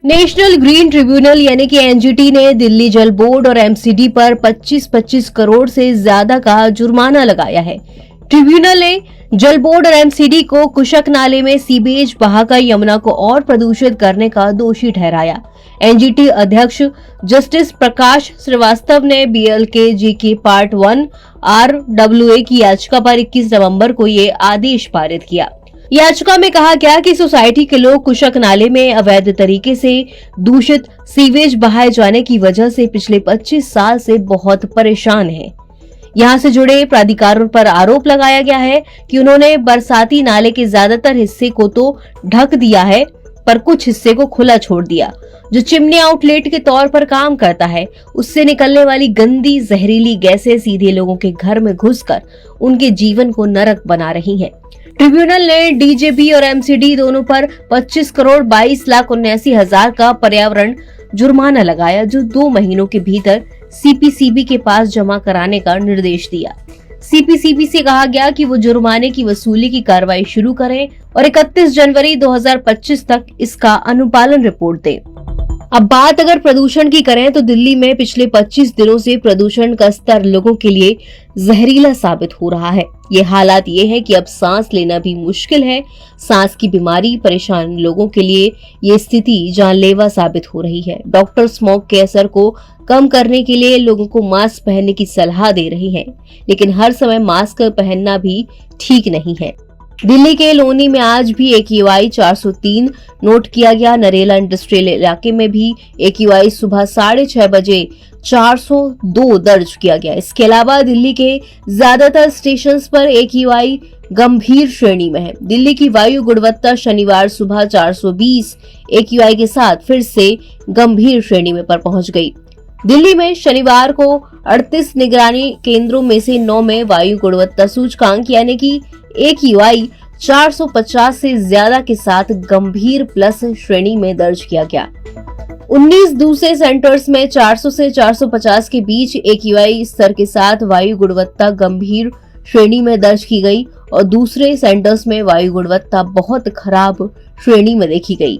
National green tribunal यानी कि NGT ने दिल्ली जल बोर्ड और एमसीडी पर 25-25 करोड़ से ज्यादा का जुर्माना लगाया है। ट्रिब्यूनल ने जल बोर्ड और एमसीडी को कुशक नाले में सीवेज बहाकर यमुना को और प्रदूषित करने का दोषी ठहराया। एनजीटी अध्यक्ष जस्टिस प्रकाश श्रीवास्तव ने बीएलकेजी की पार्ट 1 RWA की याचिका पर 21 नवंबर को ये आदेश पारित किया। याचिका में कहा गया कि सोसाइटी के लोग कुशक नाले में अवैध तरीके से दूषित सीवेज बहाए जाने की वजह से पिछले 25 साल से बहुत परेशान हैं। यहां से जुड़े प्राधिकारों पर आरोप लगाया गया है कि उन्होंने बरसाती नाले के ज्यादातर हिस्से को तो ढक दिया है, पर कुछ हिस्से को खुला छोड़ दिया, जो चिमनी आउटलेट के तौर पर काम करता है। उससे निकलने वाली गंदी जहरीली गैसें सीधे लोगों के घर में घुसकर उनके जीवन को नरक बना रही हैं। ट्रिब्यूनल ने डीजेबी और एमसीडी दोनों पर 25 करोड़ 22,79,000 का पर्यावरण जुर्माना लगाया, जो 2 महीनों के भीतर सीपीसीबी के पास जमा कराने का निर्देश दिया। सीपीसीबी से कहा गया कि वो जुर्माने की वसूली की कार्रवाई शुरू करें और 31 जनवरी 2025 तक इसका अनुपालन रिपोर्ट दें। अब बात अगर प्रदूषण की करें तो दिल्ली में पिछले 25 दिनों से प्रदूषण का स्तर लोगों के लिए जहरीला साबित हो रहा है। ये हालात ये है कि अब सांस लेना भी मुश्किल है। सांस की बीमारी परेशान लोगों के लिए ये स्थिति जानलेवा साबित हो रही है। डॉक्टर स्मोक के असर को कम करने के लिए लोगों को मास्क पहनने की सलाह दे रहे हैं, लेकिन हर समय मास्क पहनना भी ठीक नहीं है। दिल्ली के लोनी में आज भी AQI 403 नोट किया गया। नरेला इंडस्ट्रियल इलाके में भी AQI सुबह 6:30 बजे 402 दर्ज किया गया। इसके अलावा दिल्ली के ज्यादातर स्टेशंस पर AQI गंभीर श्रेणी में है। दिल्ली की वायु गुणवत्ता शनिवार सुबह 420 AQI के साथ फिर से गंभीर श्रेणी में पर पहुंच गई। दिल्ली में शनिवार को 38 निगरानी केंद्रों में से 9 में वायु गुणवत्ता सूचकांक यानी कि AQI 450 से ज्यादा के साथ गंभीर प्लस श्रेणी में दर्ज किया गया। 19 दूसरे सेंटर्स में 400 से 450 के बीच AQI स्तर के साथ वायु गुणवत्ता गंभीर श्रेणी में दर्ज की गई और दूसरे सेंटर्स में वायु गुणवत्ता बहुत खराब श्रेणी में देखी गई।